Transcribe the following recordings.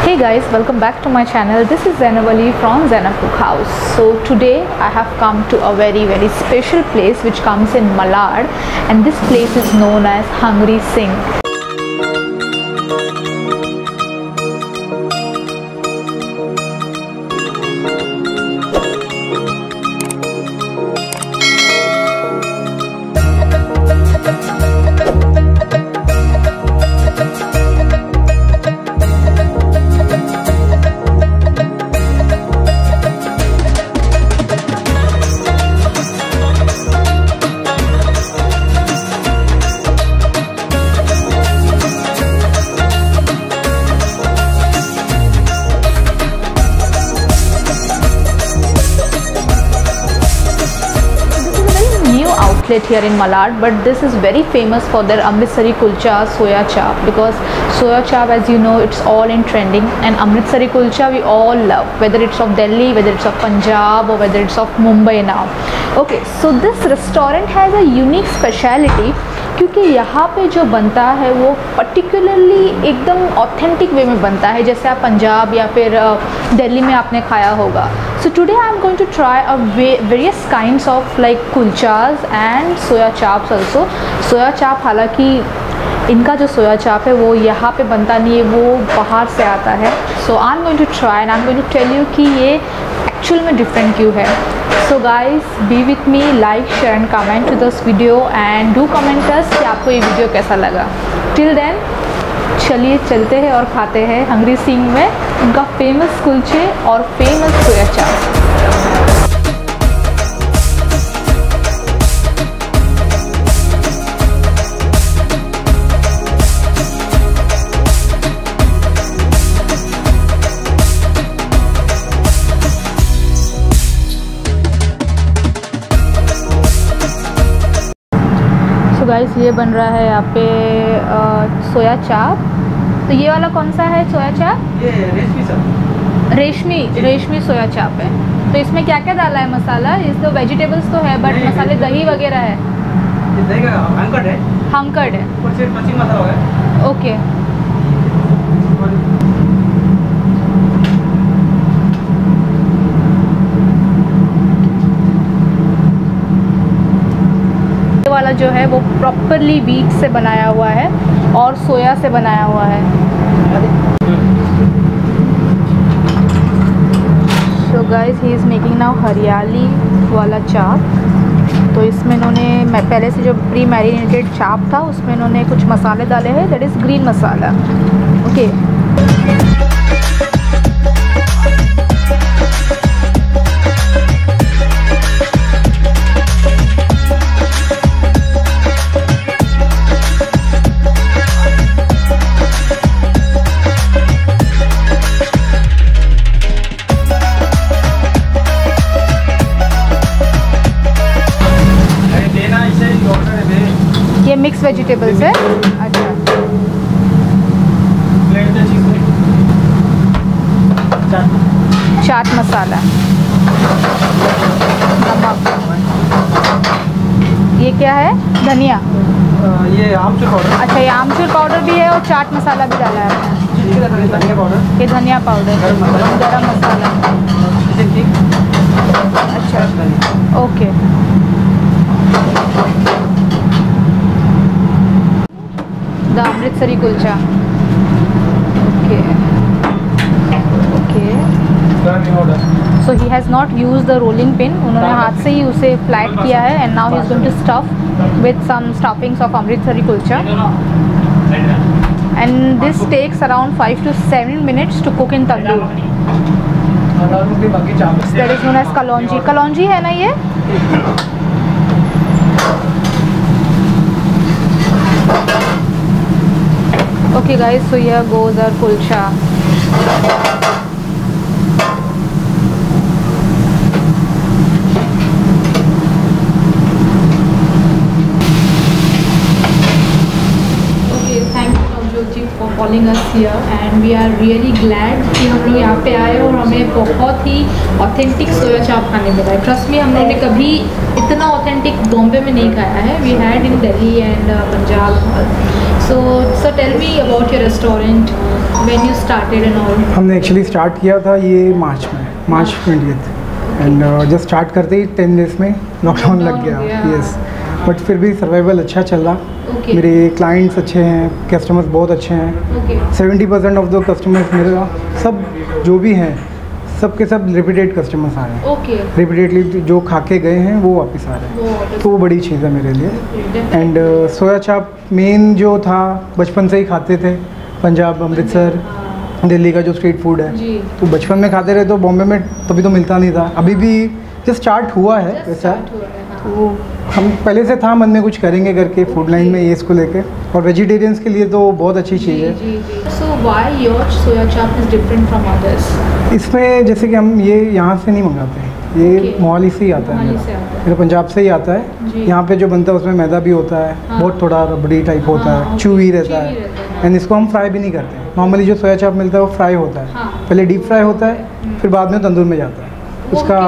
Hey guys, welcome back to my channel. This is Zainab Ali from Zainab Cook House. So today I have come to a very special place which comes in Malad, and this place is known as Hungry Singh. Here in Malad, but this is very famous for their Amritsari kulcha, soya chap, because soya chap, as you know, it's all in trending, and Amritsari kulcha we all love, whether it's of Delhi, whether it's of Punjab, or whether it's of Mumbai now. Okay, so this restaurant has a unique speciality क्योंकि यहाँ पे जो बनता है वो particularly एकदम authentic way में बनता है, जैसे आप पंजाब या फिर दिल्ली में आपने खाया होगा. So today I am going to try a various kinds of like kulchas and soya chaaps also. Soya chaap हालांकि इनका जो सोया चाप है वो यहाँ पे बनता नहीं है, वो बाहर से आता है. So I am going to try and I am going to tell you कि ये एक्चुअल में डिफरेंट क्यों है. So guys be with me, like share and comment to this video and do comment us कि आपको ये video कैसा लगा. टिल देन चलिए चलते हैं और खाते हैं हंगरी सिंह में उनका फेमस कुलचे और फेमस सोया चाप. तो गाइस ये बन रहा है यहाँ पे सोया चाप. तो ये वाला कौन सा है सोया चाप? ये रेशमी चाप. रेशमी सोया चाप है. तो इसमें क्या क्या डाला है मसाला? इस तो वेजिटेबल्स तो है बट मसाले दही वगैरह है. ये दही का हंकड़ है. हंकड़ है. ऊपर से पच्ची मसाला होगा. ओके. वाला जो है वो प्रॉपरली व्हीट से बनाया हुआ है और सोया से बनाया हुआ है. So guys he is making now हरियाली वाला चाप. तो इसमें इन्होंने पहले से जो प्री मैरिनेटेड चाप था उसमें इन्होंने कुछ मसाले डाले हैं, that is green masala. Okay. ये मिक्स वेजिटेबल्स है. अच्छा. चाट मसाला, नमक. ये क्या है? धनिया. ये आमचूर पाउडर. अच्छा, ये आमचूर पाउडर भी है और चाट मसाला भी डाला है आपने. धनिया पाउडर. ये धनिया पाउडर, गरम मसाला. अच्छा. Okay. The Amritsari kulcha. Okay. So he has not used the rolling pin. उन्होंने हाथ से ही उसे फ्लैट किया है and now he is going to stuff with some stuffings of Amritsari kulcha. And this takes around 5 to 7 minutes to cook in tandoor. That is known as kalonji. Kalonji है ना ये? Okay guys, so here goes our kulcha. Okay, thank you Navjot ji for calling us here and we are really glad कि हम लोग यहाँ पे आए और हमें बहुत ही ऑथेंटिक सोया चाप खाने मिला है। ट्रस्ट मी, हम लोग ने कभी इतना ऑथेंटिक बॉम्बे में नहीं खाया है। We had in Delhi and Punjab. So tell me about your restaurant, when you started and all. हमने एक्चुअली स्टार्ट किया था ये मार्च 20th एंड जस्ट स्टार्ट करते ही 10 डेज़ में लॉकडाउन लग गया। यस, बट फिर भी सर्वाइवल अच्छा चल रहा। मेरे क्लाइंट्स अच्छे हैं, कस्टमर्स बहुत अच्छे हैं। 70% ऑफ द कस्टमर्स मेरा सब जो भी हैं सब रिपीटेड कस्टमर्स आ रहे हैं। रिपीटेडली जो खा के गए हैं वो वापस आ रहे हैं, तो वो बड़ी चीज़ है मेरे लिए। एंड सोया चाप मेन जो था बचपन से ही खाते थे, पंजाब, अमृतसर, दिल्ली का जो स्ट्रीट फूड है, तो बचपन में खाते रहे, तो बॉम्बे में तभी तो मिलता नहीं था। अभी भी जस्ट स्टार्ट हुआ है वैसा, तो हम पहले से था मन में कुछ करेंगे करके फूड लाइन में ये इसको लेके, और वेजिटेरियंस के लिए तो बहुत अच्छी चीज़ है। सो व्हाई योर सोया चाप इज डिफरेंट फ्रॉम अदर्स? इसमें जैसे कि हम ये यहाँ से नहीं मंगाते हैं, ये मोहाली से ही आता है, मेरा पंजाब से ही आता है। यहाँ पे जो बनता है उसमें मैदा भी होता है, बहुत थोड़ा रबड़ी टाइप होता है, चूई रहता है, एंड इसको हम फ्राई भी नहीं करते हैं। नॉर्मली जो सोया चाप मिलता है वो फ्राई होता है, पहले डीप फ्राई होता है, फिर बाद में तंदूर में जाता है। उसका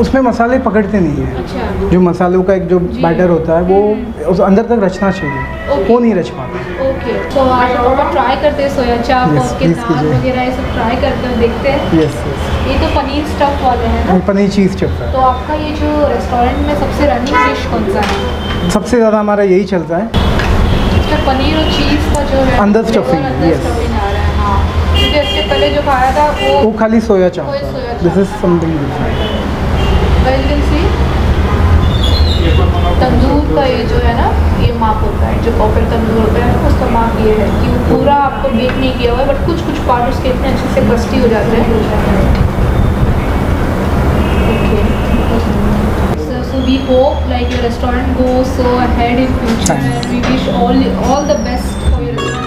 उसमें मसाले पकड़ते नहीं है। अच्छा। जो मसालों का एक जो बैटर होता है वो उस अंदर तक रचना चाहिए, वो नहीं रच पाता। ओके, तो आज हम ट्राई करते हैं सोया चाप और के नान वगैरह ये सब ट्राई करते हैं, देखते हैं। यस, ये तो पनीर स्टफ वाले हैं ना? पनीर चीज़ स्टफ है। तो आपका ये जो रेस्टोरेंट में सबसे रनिंग डिश कौन सा है? सबसे ज़्यादा हमारा यही चलता है, इसमें पनीर और चीज़ का जो है अंदर स्टफिंग। यस, आ रहा है। हाँ, क्योंकि इससे पहले जो खाया था वो खाली सोया चाप था। This is something different. Well can see tandoor का ये जो है ना, ये माप होता है, जो प्रॉपर तंदूर होता है ना, उसका माप ये है कि वो पूरा आपको बेक नहीं किया हुआ है, बट कुछ कुछ पार्ट उसके इतने अच्छे से क्रस्टी हो जाते हैं। Okay, so we hope like your restaurant goes so ahead in future and we wish all the best for your restaurant.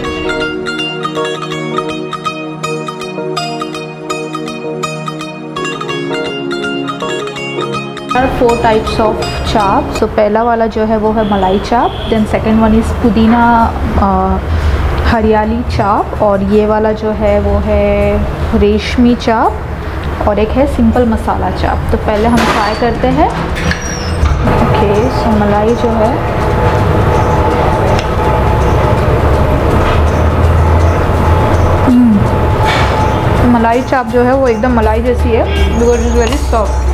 There are 4 types of चाप। सो पहला वाला जो है वो है मलाई चाप, देन सेकंड वन इज़ पुदीना हरियाली चाप, और ये वाला जो है वो है रेशमी चाप, और एक है सिंपल मसाला चाप। तो पहले हम ट्राई करते हैं। ओके, सो मलाई जो है मलाई चाप जो है वो एकदम मलाई जैसी है, because is very soft.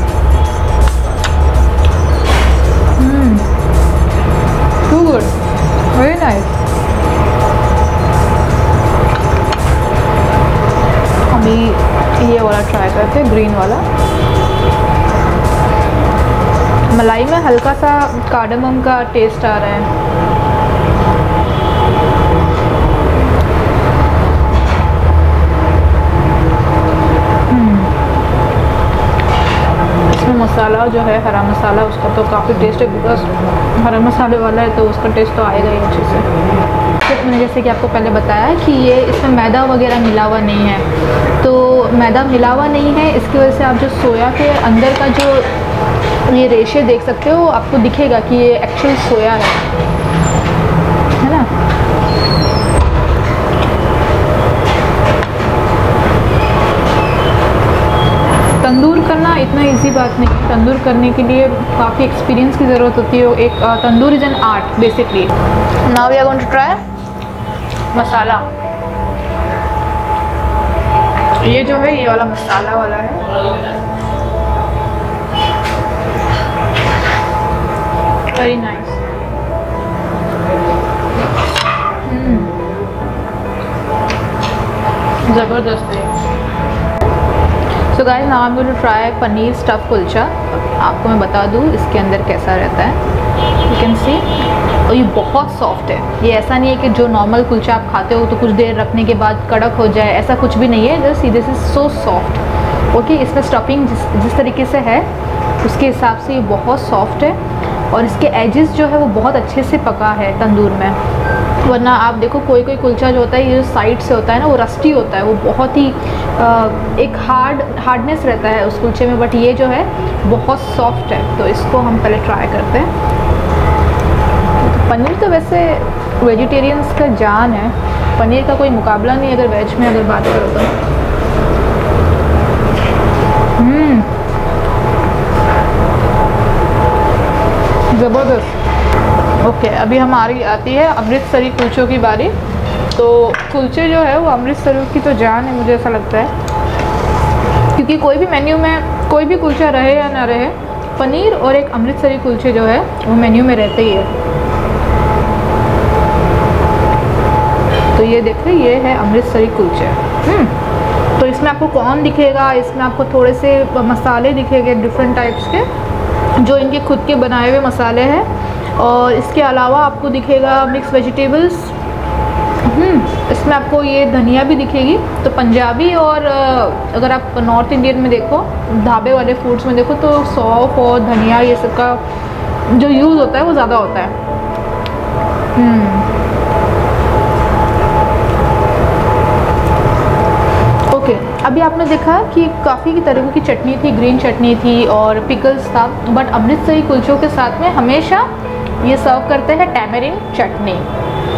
Too good, very nice। अभी ये वाला ट्राई करते हैं, ग्रीन वाला। मलाई में हल्का सा कार्डमम का टेस्ट आ रहा है। मसाला जो है हरा मसाला, उसका तो काफ़ी टेस्ट है, बिकॉज हरा मसाले वाला है तो उसका टेस्ट तो आएगा ही अच्छे से। तो मैंने जैसे कि आपको पहले बताया कि ये इसमें मैदा वगैरह मिला हुआ नहीं है, तो मैदा मिला हुआ नहीं है, इसकी वजह से आप जो सोया के अंदर का जो ये रेशे देख सकते हो, आपको दिखेगा कि ये एक्चुअल सोया है ना। तंदूर करना इतना इजी बात नहीं है। तंदूर करने के लिए काफ़ी एक्सपीरियंस की ज़रूरत होती है। एक tandoor is an art basically. Now we are going to try masala. ये जो है ये वाला मसाला वाला है, वेरी नाइस। ज़बरदस्त है। So guys, now I am going to try paneer stuff kulcha. आपको मैं बता दूँ इसके अंदर कैसा रहता है, यू कैन सी। और ये बहुत सॉफ्ट है, ये ऐसा नहीं है कि जो नॉर्मल कुलचा आप खाते हो तो कुछ देर रखने के बाद कड़क हो जाए, ऐसा कुछ भी नहीं है। Just this is so soft. Okay, इसमें स्टफिंग जिस तरीके से है उसके हिसाब से ये बहुत सॉफ्ट है, और इसके एजेस जो है वो बहुत अच्छे से पका है तंदूर में। वरना आप देखो कोई कुलचा जो होता है, ये जो साइड से होता है ना, वो रस्टी होता है, वो बहुत ही एक हार्डनेस रहता है उस कुलचे में, बट ये जो है बहुत सॉफ्ट है। तो इसको हम पहले ट्राई करते हैं। तो पनीर तो वैसे वेजिटेरियंस का जान है, पनीर का कोई मुकाबला नहीं अगर वेज में अगर बात करो तो। ज़बरदस्त। ओके, अभी हमारी आती है अमृतसरी कुलचों की बारी। तो कुलचे जो है वो अमृतसर की तो जान है, मुझे ऐसा लगता है, क्योंकि कोई भी मेन्यू में कोई भी कुलचा रहे या ना रहे, पनीर और एक अमृतसरी कुलचे जो है वो मेन्यू में रहते ही है। तो ये देखिए, ये है अमृतसरी कुलचे। तो इसमें आपको कॉर्न दिखेगा, इसमें आपको थोड़े से मसाले दिखेंगे डिफरेंट टाइप्स के, जो इनके खुद के बनाए हुए मसाले हैं। और इसके अलावा आपको दिखेगा मिक्स वेजिटेबल्स। इसमें आपको ये धनिया भी दिखेगी। तो पंजाबी और अगर आप नॉर्थ इंडियन में देखो, ढाबे वाले फूड्स में देखो, तो सौंफ और धनिया ये सब का जो यूज़ होता है वो ज़्यादा होता है। ओके, अभी आपने देखा कि काफ़ी तरह की चटनी थी, ग्रीन चटनी थी और पिकल्स था, बट अमृतसरी कुलचों के साथ में हमेशा ये सर्व करते हैं टैमरिन चटनी।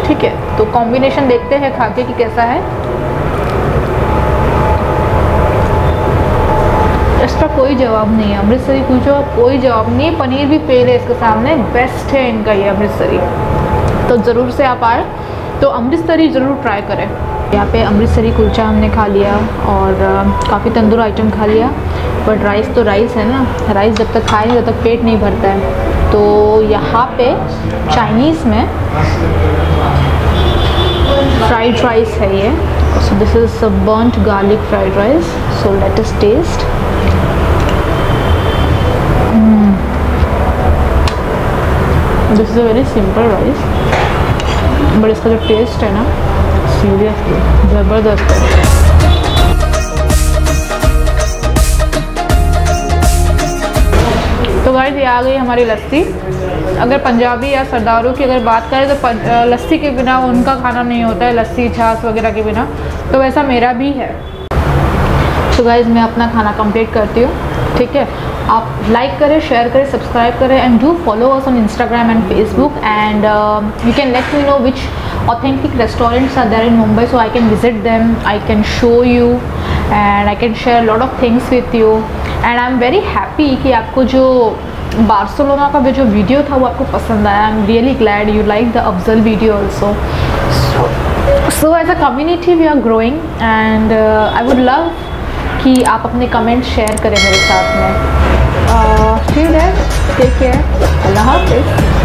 ठीक है, तो कॉम्बिनेशन देखते हैं खा के कि कैसा है। इसका कोई जवाब नहीं है, अमृतसरी कुलचों का कोई जवाब नहीं है। पनीर भी फेल है इसके सामने, बेस्ट है इनका ये अमृतसरी। तो ज़रूर से आप आए तो अमृतसरी ज़रूर ट्राई करें। यहाँ पे अमृतसरी कुलचा हमने खा लिया और काफ़ी तंदूर आइटम खा लिया, बट राइस तो राइस है ना, राइस जब तक खाए तब तक पेट नहीं भरता है। तो यहाँ पे चाइनीज़ में फ्राइड राइस है ये। So this is burnt garlic fried rice. So let us taste. This is a very simple rice, but इसका जो टेस्ट है ना, सीरियसली ज़बरदस्त है। तो गाइस, ये आ गई हमारी लस्सी। अगर पंजाबी या सरदारों की अगर बात करें तो लस्सी के बिना उनका खाना नहीं होता है, लस्सी छाछ वगैरह के बिना। तो वैसा मेरा भी है। तो गाइस, मैं अपना खाना कंप्लीट करती हूँ। ठीक है, आप लाइक करें, शेयर करें, सब्सक्राइब करें and do follow us on Instagram and Facebook and you can let me know which authentic restaurants are there in Mumbai, so I can visit them, I can show you and I can share a lot of things with you. And I'm very happy कि आपको जो Barcelona का जो video था वो आपको पसंद आया। I'm really glad you like the Afzal video also. So as a community we are growing and I would love कि आप अपने कमेंट शेयर करें मेरे साथ में। Till then, take care. अल्लाह हाफ़िज़।